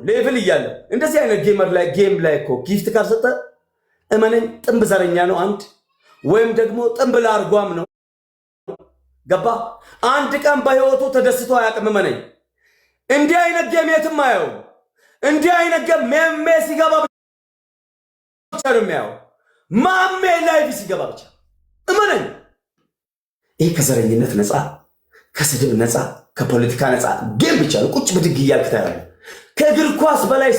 ሌቭል እያለ እንደዚህ አይነት ጌም ላይ እኮ ጊፍት ካልሰጠ እመነኝ ጥንብ ዘረኛ ነው አንድ ወይም ደግሞ ጥንብ ላርጓም ነው። ገባ? አንድ ቀን በህይወቱ ተደስቶ አያውቅም። እመነኝ እንዲህ አይነት ጌም የትም አየው። እንዲህ አይነት ጌም ሜሜ ሲገባ ብቻ ነው የሚያየው። ማሜ ላይፍ ሲገባ ብቻ እመነኝ። ይህ ከዘረኝነት ነፃ፣ ከስድብ ነፃ፣ ከፖለቲካ ነፃ ጌም ብቻ ነው። ቁጭ ብድግ እያልክ ታያለህ። ከእግር ኳስ በላይ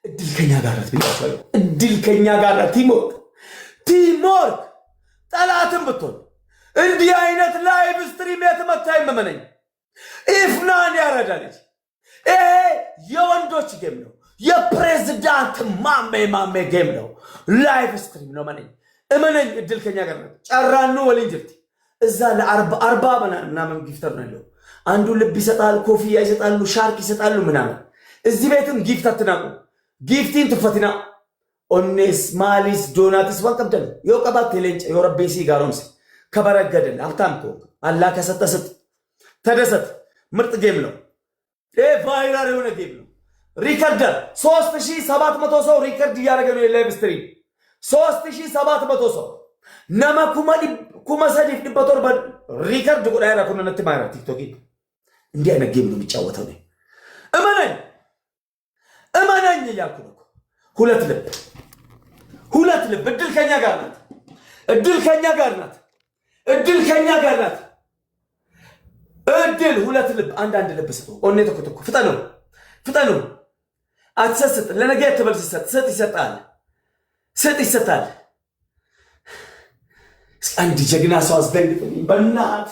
እድል ከኛ ጋር ናት ብያቸዋለሁ። እድል ከኛ ጋር ናት። ቲምወርክ ጠላትን ብትሆን እንዲህ አይነት ላይቭ ስትሪም የትመታ ይመመነኝ ኢፍናን ያረዳለች። ይሄ የወንዶች ጌም ነው። የፕሬዝዳንት ማሜ ጌም ነው። ላይቭ ስትሪም ነው። እመነኝ እድል ከኛ ጋር ናት። ጨራኑ ወልንጅርቲ እዛ ለአርባ ምናምን ጊፍተር ነው ያለው። አንዱ ልብ ይሰጣል፣ ኮፍያ ይሰጣሉ፣ ሻርክ ይሰጣሉ ምናምን። እዚህ ቤትም ጊፍት አትናቁ። ጊፍቲን ትፈትና ኦኔስ ማሊስ ዶናትስ ዋንቀብደን የውቀባት ቴሌንጭ የወረቤሲ ጋሮምስ ከበረገደን ሀብታም እኮ አላህ ከሰጠ ስጥ፣ ተደሰት። ምርጥ ጌም ነው። ቫይራል የሆነ ጌም ነው። ሪከርደር 3700 ሰው ሪከርድ እያደረገ ነው። የላይቭ ስትሪም 3700 ሰው ነማ ኩማ ሰዲፍ ድበቶር ሪከርድ ቁዳይራ ኩነነት ማይራ ቲክቶክ እንዲህ አይነት ጌም ነው የሚጫወተው ነው። እመነኝ እያልኩ ነው። ሁለት ልብ እድል ከኛ ጋር ናት። እድል ከኛ ጋር ናት። እድል ከኛ ጋር ናት። እድል ሁለት ልብ አንድ ልብ ስጡ። ኦኔ ተኩ ፍጠኑ። አትሰስት። ለነገ ተበል ስጥ ይሰጣል። አንድ ጀግና ሰው አስደንግጥልኝ በእናት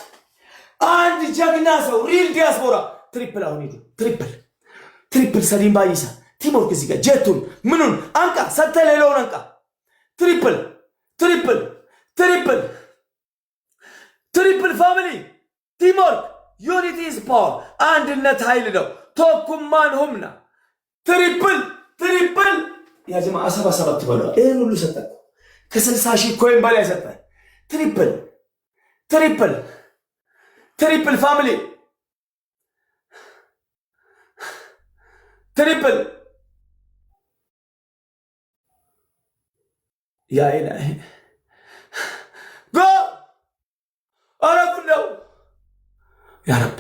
አንድ ጀግና ሰው ሪል ዲያስፖራ ትሪፕል አሁን ሄዱ። ትሪፕል ሰሊም ባይሳ ቲምወርክ እዚህ ጋር ጀቱን ምኑን አንቃ ሰተ ሌላውን አንቃ ትሪፕል ፋሚሊ ቲምወርክ ዩኒቲ ኢዝ ፓወር አንድነት ኃይል ነው። ቶኩማን ሁምና ትሪፕል ያጀማ 17 በሏ። ይሄን ሁሉ ሰጠ ከ60 ሺህ ኮይን በላይ ሰጠ። ትሪፕል ፋሚሊ ትሪፕል ያ ኢላሂ ጎ አረጉለው ያ ረብ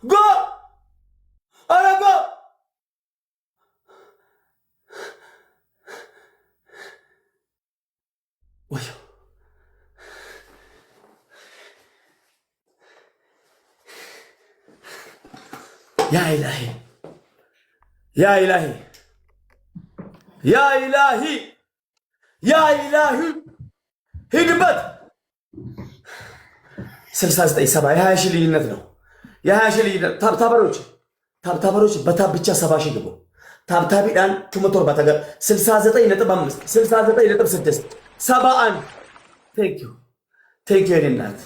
ጎ አረጎ ወዮ ያ ኢላሂ ሂድበት 69 70 የ20 ሺህ ልዩነት ነው። የ20 ሺህ ልዩነት ታብታበሮች በታብ ብቻ 70 ሺህ ግቡ። ታብታቢዳን ቱመቶር ባታገር 69.5 69.6 71 ቴንክ ዩ እናት።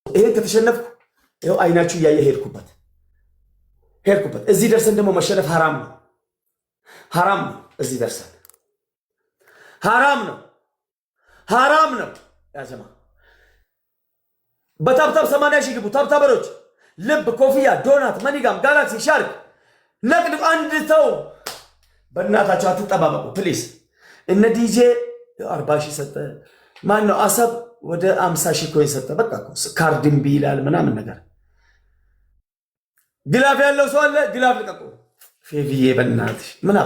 ይሄን ከተሸነፍኩ ይኸው አይናችሁ እያየ ሄድኩበት። እዚህ ደርሰን ደግሞ መሸነፍ ሐራም ነው። እዚህ ደርሰን ሐራም ነው። ያዘማ በታብታብ 80 ሺህ ግቡ። ታብታበሮች ልብ፣ ኮፍያ፣ ዶናት፣ መኒጋም፣ ጋላክሲ፣ ሻርክ ነቅድ አንድ ሰው በእናታቸው አትጠባበቁ ፕሊዝ። እነ ዲጄ 40 ሺህ ሰጠ። ማን ነው አሰብ ወደ 50 ሺህ ኮይን ሰጠ። በቃ ካርድም ቢላል ምናምን ነገር ግላፍ ያለው ሰው አለ። ግላፍ ልቀቁ። ፌቪዬ በእናትሽ ምን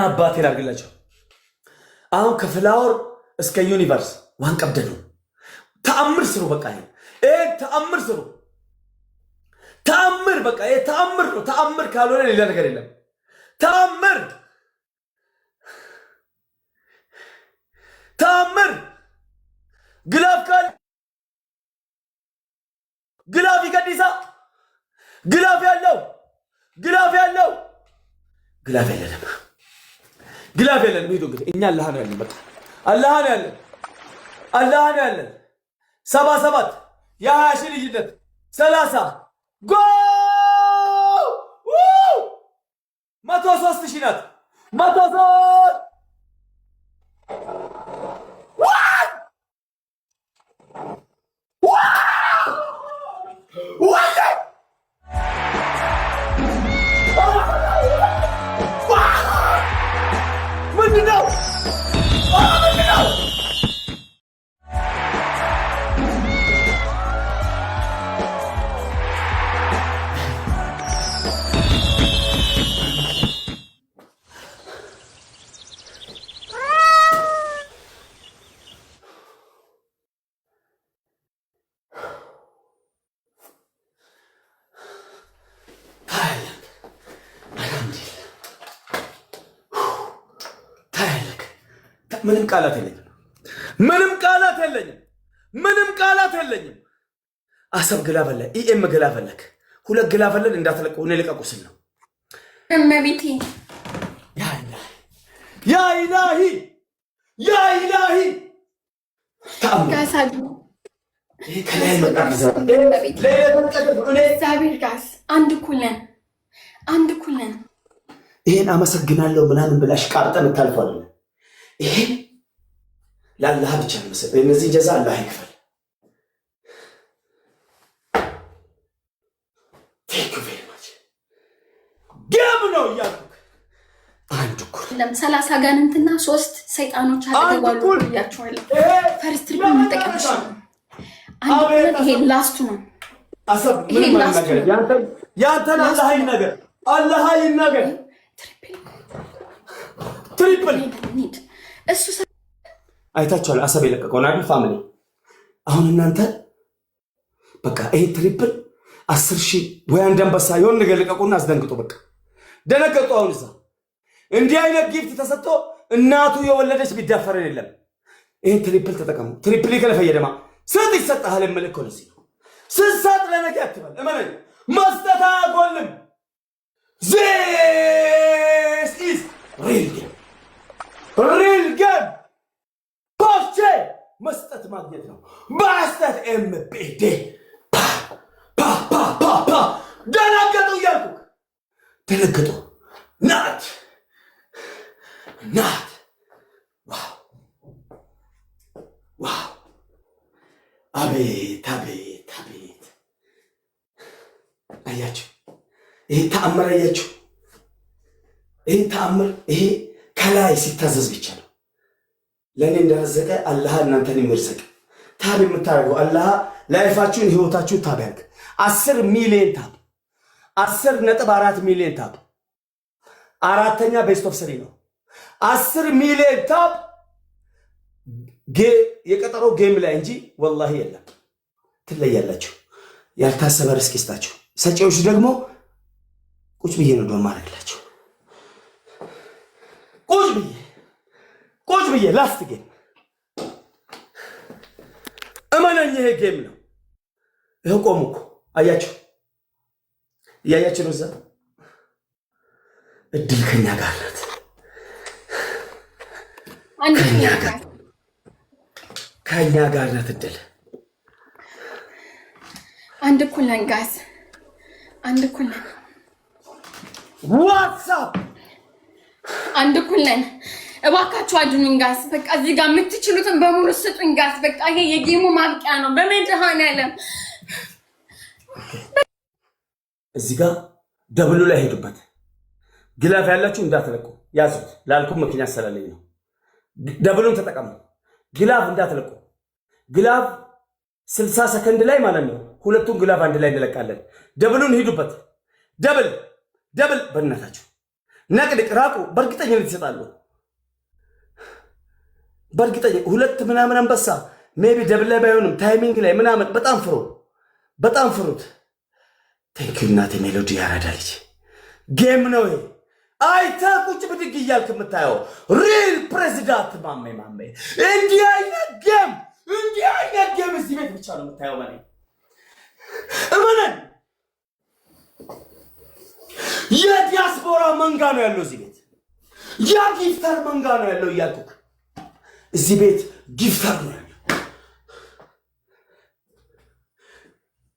አባቴ ላድርግላቸው? አሁን ከፍላወር እስከ ዩኒቨርስ ዋን ቀብደሉ ተአምር ስሩ። በቃ ይሄ ተአምር ስሩ። ተአምር በቃ ይሄ ተአምር ነው። ተአምር ካልሆነ ሌላ ነገር የለም። ተአምር ግላፍ ካለ ግላፍ ይቀዲሳ ግላፍ ያለው ግላፍ ያለው ግላፍ የለንም ግላፍ የለንም። ሂዱ እንግዲህ እኛ አላህ ነው ያለን። በቃ አላህ ነው ያለን አላህ ነው ያለን። 77 የ20 ሺህ ልዩነት 30 ጎ 103 ሺህ ናት 103 ምንድነው? ምንም ቃላት የለኝም። ምንም ቃላት የለኝም። ምንም ቃላት የለኝም። አሰብ ግላ ፈለ ኢኤም ግላ ፈለክ ሁለት ግላ ፈለል እንዳትለቀው እኔ ልቀቁ ስል ነው። እመቤቴ ያ ኢላሂ ያ ኢላሂ ጋሳዱ ከላይ መጣ እግዚአብሔር ጋስ አንድ ኩለን ይሄን አመሰግናለሁ ምናምን ብላሽ ቃርጠ ምታልፈው ይሄ ለአላህ ብቻ ነው መሰለኝ። እነዚህ ጀዛ አላህ ይክፈል። ቴንክ ዩ ቬሪ ማች ገም ነው ያልኩ አንድ ኩል 30 ጋንንትና 3 ሰይጣኖች አጠገባሉ ያያቸዋል። ፈርስት ሪፕ መጠቀምሽ አንድ ይሄ ላስቱ ነው። አሰብ ምን ማለት ነገር ያንተ አላህ ይነገር አላህ ይነገር ትሪፕል እሱ አይታችኋል። አሰብ የለቀቀው አይደል ፋሚሊ። አሁን እናንተ በቃ ይሄ ትሪፕል 10 ሺህ ወይ አንድ አንበሳ የሆነ ነገር ልቀቁና አስደንግጡ። በቃ ደነገጡ። አሁን እዛ እንዲህ አይነት ጊፍት ተሰጥቶ እናቱ የወለደች ቢዳፈረን የለም። ይሄን ትሪፕል ተጠቀሙ። ትሪፕል ይከለፈየ ደማ ስንት ይሰጣል መልእኮ ለዚህ ነው ስንት ለነገ አትበል እመነኝ። መስጠት አያጎልም። this is real game real game ፖቼ መስጠት ማግኘት ነው። ባስተት ኤምፒዲ ፓ ደነገጡ እያልኩ ደነገጡ። ናት ዋው አቤት አያችሁ። ይሄ ተአምር አያችሁ። ይሄ ተአምር ይሄ ከላይ ሲታዘዝ ብቻ ነው። ለኔ እንደረዘቀ አላህ እናንተን ይመርዘቅ። ታብ የምታደርገው አላህ ላይፋችሁን ህይወታችሁን ታብ ያርግ። 10 ሚሊዮን ታብ 10.4 ሚሊዮን ታብ አራተኛ ቤስት ኦፍ 3 ነው። 10 ሚሊዮን ታብ የቀጠሮ ጌም ላይ እንጂ ወላሂ የለም። ትለያላችሁ። ያልታሰበ ርስቅ ይስጣችሁ። ሰጪዎች ደግሞ ቁጭ ብዬ ነው ዶማ አረግላችሁ። ቁጭ ብዬ ላስት ጌም እመነኝ። ይሄ ጌም ነው። ይሄ ቆሙ እኮ አያችሁ፣ እያያችሁ ነው። እዛ እድል ከኛ ጋር ናት። ከኛ ጋር ናት እድል። አንድ እኩል ነን ጋዝ፣ አንድ እኩል ነን። ዋትስአፕ አንድ እኩል ነን። እባካችሁ አድኑኝ ጋዝ። በቃ እዚህ ጋር የምትችሉትን በሙሉ ስጡኝ ጋዝ። በቃ ይሄ የጌሙ ማብቂያ ነው። በመድኃኔዓለም እዚህ ጋር ደብሉ ላይ ሄዱበት። ግላፍ ያላችሁ እንዳትለቁ ያዙት። ላልኩም ምክንያት ስለሌለኝ ነው። ደብሉን ተጠቀሙ። ግላፍ እንዳትለቁ። ግላፍ 60 ሰከንድ ላይ ማለት ነው። ሁለቱን ግላፍ አንድ ላይ እንለቃለን። ደብሉን ሂዱበት። ደብል በእናታችሁ ነቅድቅ ራቁ። በእርግጠኝነት ይሰጣሉ። በእርግጠኛ ሁለት ምናምን አንበሳ ሜቢ ደብል ላይ ባይሆንም ታይሚንግ ላይ ምናምን በጣም ፍሩት። ቴንክ ዩ እናቴ ሜሎዲ ያራዳልች ጌም ነው ይሄ። አይታ ቁጭ ብድግ እያልክ የምታየው ሪል ፕሬዚዳንት ማሜ እንዲህ አይነት ጌም እዚህ ቤት ብቻ ነው የምታየው። እመነን። የዲያስፖራ መንጋ ነው ያለው እዚህ ቤት። ያ ጊፍተር መንጋ ነው ያለው እያልኩህ እዚህ ቤት ጊፍተር ነው ያለው።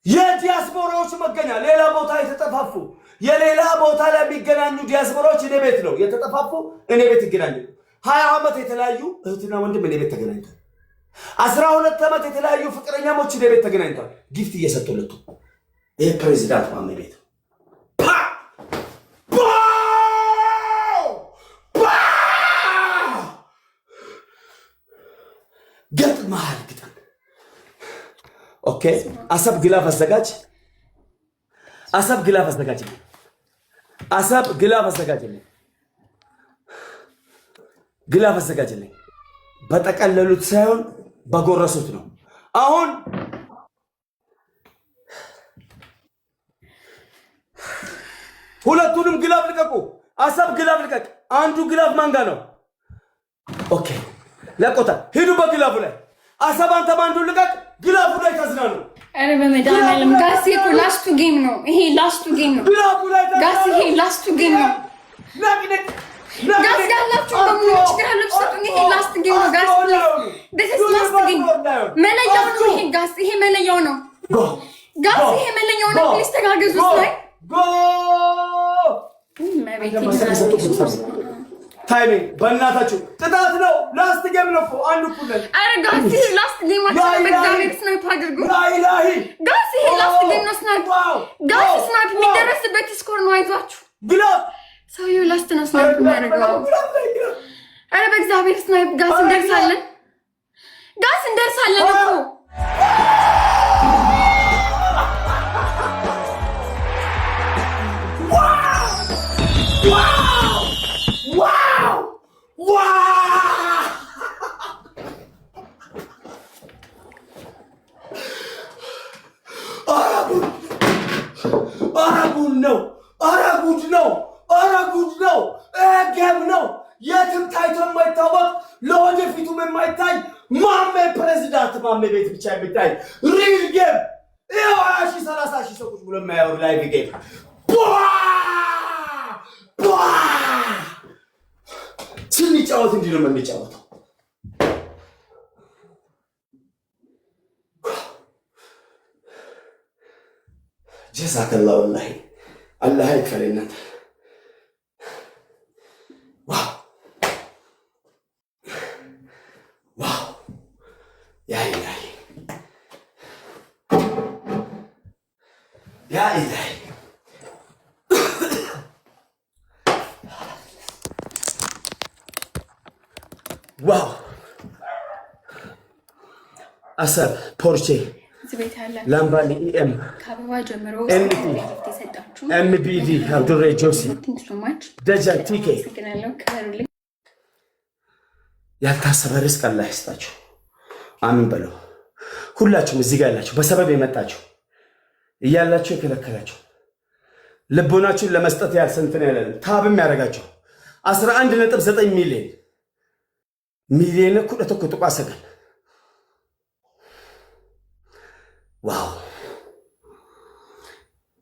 የዲያስፖራዎች መገኛ ሌላ ቦታ የተጠፋፉ የሌላ ቦታ ላይ የሚገናኙ ዲያስፖራዎች እኔ ቤት ነው የተጠፋፉ። እኔ ቤት ይገናኛሉ። 20 ዓመት የተለያዩ እህትና ወንድም እኔ ቤት ተገናኝተዋል። 12 ዓመት የተለያዩ ፍቅረኛሞች እኔ ቤት ተገናኝተዋል። ጊፍት እየሰጡለት ይሄ ፕሬዚዳንት ማሜ ቤት ገጥመሃል ግጠም። ኦኬ አሰብ ግላፍ አዘጋጅ። አሰብ ግላፍ አዘጋጅ። አሰብ ግላፍ አዘጋጅልኝ። ግላፍ አዘጋጅልኝ። በጠቀለሉት ሳይሆን በጎረሱት ነው። አሁን ሁለቱንም ግላፍ ልቀቁ። አሰብ ግላፍ ልቀቅ። አንዱ ግላፍ ማንጋ ነው? ኦኬ ለቆታ ሂዱ በግላፉ ላይ። አሰብ አንተም አንዱን ልቀቅ። ግላፉ ላይ ተዝናኑ። አረ በመድኃኒዓለም ጋስ እኮ ላስቱ ጌም ነው ይሄ። ላስቱ ጌም ነው ጋስ። ይሄ ላስቱ ጌም ነው ጋስ። ያላችሁ በሙሉ ችግር አለች ሰጡኝ። ይሄ ላስት ጌም ነው ጋስ። this is last game። መለያው ነው ይሄ ጋስ። ይሄ መለያው ነው ጋስ። ይሄ መለያው ነው። ፕሊስ ተጋገዙ። ላይ ታይሚንግ በእናታችሁ ቅጣት ነው። ላስት ጌም ነው እኮ አንዱ ኩለን። አረ ጋስ ይሄ ላስት ጌም አትበል። በእግዚአብሔር ስናይፕ አድርጉ ጋስ። ይሄ ላስት ጌም ነው። ስናይፕ ጋስ ስናይፕ የሚደረስበት ስኮር ነው። አይዟችሁ ግላፍ ሰውዬው ላስት ነው ስናይፕ የሚያደርገው። አረ በእግዚአብሔር ስናይፕ ጋስ እንደርሳለን። ጋስ እንደርሳለን እኮ የትም ታይቶ የማይታወቅ ለወደፊቱም የማይታይ ማሜ ፕሬዚዳንት ማሜ ቤት ብቻ የሚታይ ሪል ጌም። ይኸው 20 ሺህ 30 ሺህ ሰዎች ብሎ የማያወሩ ላይቭ ጌም ስንጫወት እንዲህ ነው የምንጫወተው። ጀዛከላህ ወላሂ አላህ ይክፈልናት። ያ ኢላሂ ዋው አሰብ ፖርቼ ላምባኒ ኢኤም ኤምቢዲ አብዱሬ ጆሲ ደጃን ቲኬ ያልታሰበ ርስቅ አላህ ይስጣችሁ። አምን በለው። ሁላችሁም እዚህ ጋር ያላችሁ በሰበብ የመጣችሁ እያላችሁ የከለከላችሁ ልቦናችሁን ለመስጠት ያልሰንትን ያለን ታብም ያደረጋችሁ 11.9 ሚሊዮን እኮ ለተቆጥቋ ሰገን ዋው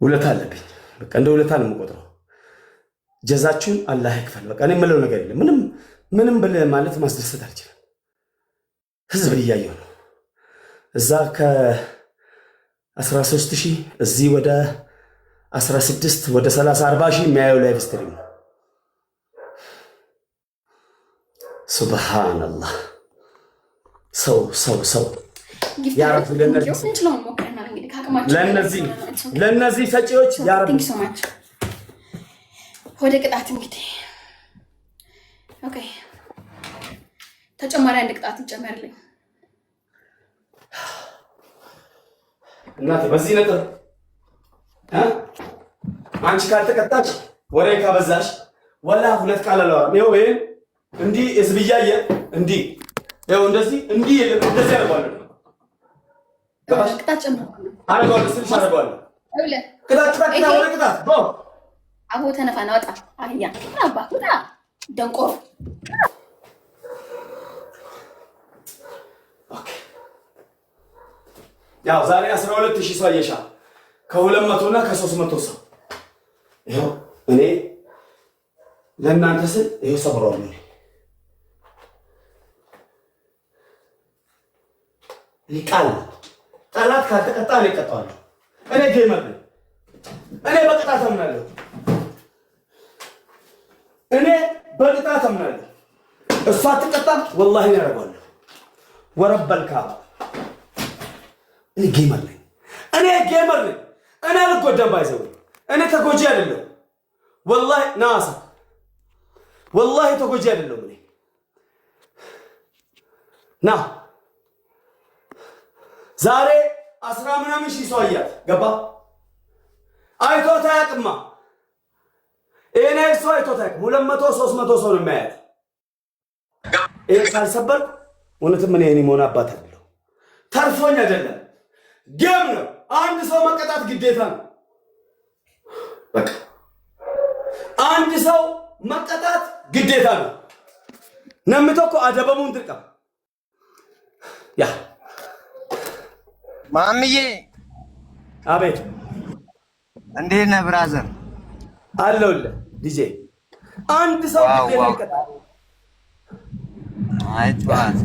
ውለታ አለብኝ። በቃ እንደ ውለታ ነው የምቆጥረው። ጀዛችሁን አላህ ይክፈል። በቃ እኔ የምለው ነገር የለም። ምንም ብለህ ማለት ማስደሰት አልችልም። ህዝብ እያየው ነው። እዛ ከ13,000 እዚህ ወደ 16 ወደ 30 40 ሺህ የሚያየው ላይቭ ስትሪም ነው። ሱብሃንአላህ ሰው ያረፍ ለነዚህ ሰጪዎች ያረፍ። ወደ ቅጣት እንግዲህ ኦኬ፣ ተጨማሪ አንድ ቅጣት ይጨመርልኝ እናቴ። በዚህ ነጥብ አንቺ ካልተቀጣች ወሬ ካበዛሽ ወላ ሁለት ቃል አላወራም። ይኸው ይሄን እንዲህ ህዝብ እያየ እንዲህ ይኸው እንደዚህ አደርጋለሁ። ቅጣት ጨምር አደርጋለሁ ስልሽ አደርጋለሁ። ቅጣት አቦ ተነፋና ወጣ አህያ አባቱ ደንቆሮ። ያው ዛሬ 12,000 ሰው አየሻ። ከ200 እና ከ300 ሰው ይሄው እኔ ለእናንተ ስል ይሄው ሰብረዋለሁ። ቃል ጠላት ካልተቀጣ እኔ እቀጣዋለሁ። እኔ ጌመር ነኝ። እኔ በቅጣት አምናለሁ። እኔ በቅጣት አምናለሁ። እሷ አትቀጣም። ወላሂ እኔ አደርገዋለሁ። ወረበል ካባ እኔ ጌመር ነኝ። እኔ አልጎዳም። ባይዘው እኔ ተጎጂ አይደለሁ። ወላሂ ናሳ ወላሂ ተጎጂ አይደለሁ። እኔ ና ዛሬ 10 ምናምን ሺህ ሰው አያት ገባ አይቶት አያውቅማ። እኔ ሰው አይቶት አያውቅም። 200 300 ሰው ነው የሚያያት። ይሄ ካልሰበር እውነትም እኔ ሆነ አባት አይደለሁ። ተርፎኝ አይደለም ጌም ነው። አንድ ሰው መቀጣት ግዴታ ነው። በቃ አንድ ሰው መቀጣት ግዴታ ነው። ነምቶኮ አደበሙን ድርቃ ያ ማምዬ አቤት እንዴት ነህ ብራዘር? አለሁልህ ዲጄ። አንድ ሰው ግዴታ ይቀጣል። አይቷት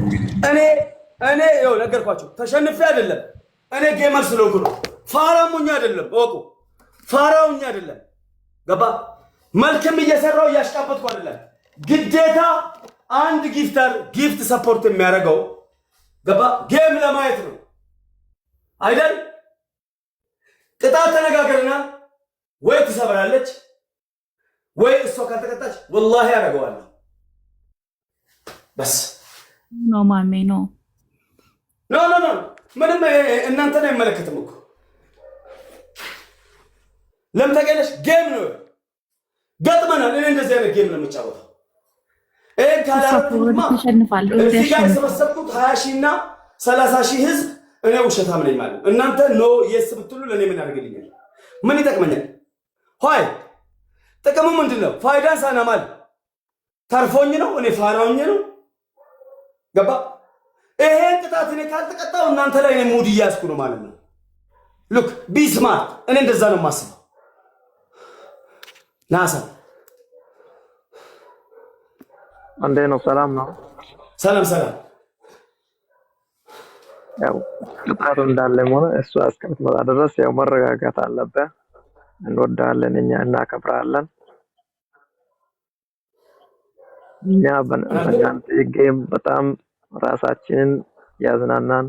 እኔ ይኸው ነገርኳችሁ። ተሸንፌ አይደለም እኔ ጌመር ስለሆንኩ ነው። ፋራሙኛ አይደለም ወቁ ፋራውኛ አይደለም ገባ። መልክም እየሰራው እያሽቃበጥኩ አይደለም። ግዴታ አንድ ጊፍተር ጊፍት ሰፖርት የሚያደርገው ገባ ጌም ለማየት ነው አይደል? ቅጣት ተነጋገርና ወይ ትሰብራለች ወይ እሷ ካልተቀጣች ወላሂ ያደርገዋለሁ። በስ ኖ ማሜ ኖ ምንም እናንተን አይመለከትም እኮ። ለምን ታውቂያለሽ? ጌም ነው ገጥመናል። እኔ እንደዚህ አይነት ጌም ነው የምጫወተው። ይሄን ካላረኩማ እዚህ ጋር የሰበሰብኩት 20 ሺህ እና 30 ሺህ ህዝብ እኔ ውሸታም ነኝ ማለት ነው። እናንተ ኖ የስ ብትሉ ለእኔ ምን ያደርግልኛል? ምን ይጠቅመኛል? ሆይ ጥቅሙ ምንድን ነው? ፋይዳን ሳናማል ተርፎኝ ነው። እኔ ፋራውኝ ነው ገባ። ይሄን ቅጣት እኔ ካልተቀጣው እናንተ ላይ እኔ ሙድ እያዝኩ ነው ማለት ነው። ሉክ ቢስማርት እኔ እንደዛ ነው የማስበው። ናሳ እንዴ ነው? ሰላም ነው? ሰላም። ያው ቅጣቱ እንዳለ ሆነ እሱ እስከምትመጣ ድረስ ያው መረጋጋት አለበት። እንወዳለን፣ እኛ እናከብራለን። እኛ በእናንተ ጌም በጣም ራሳችንን ያዝናናን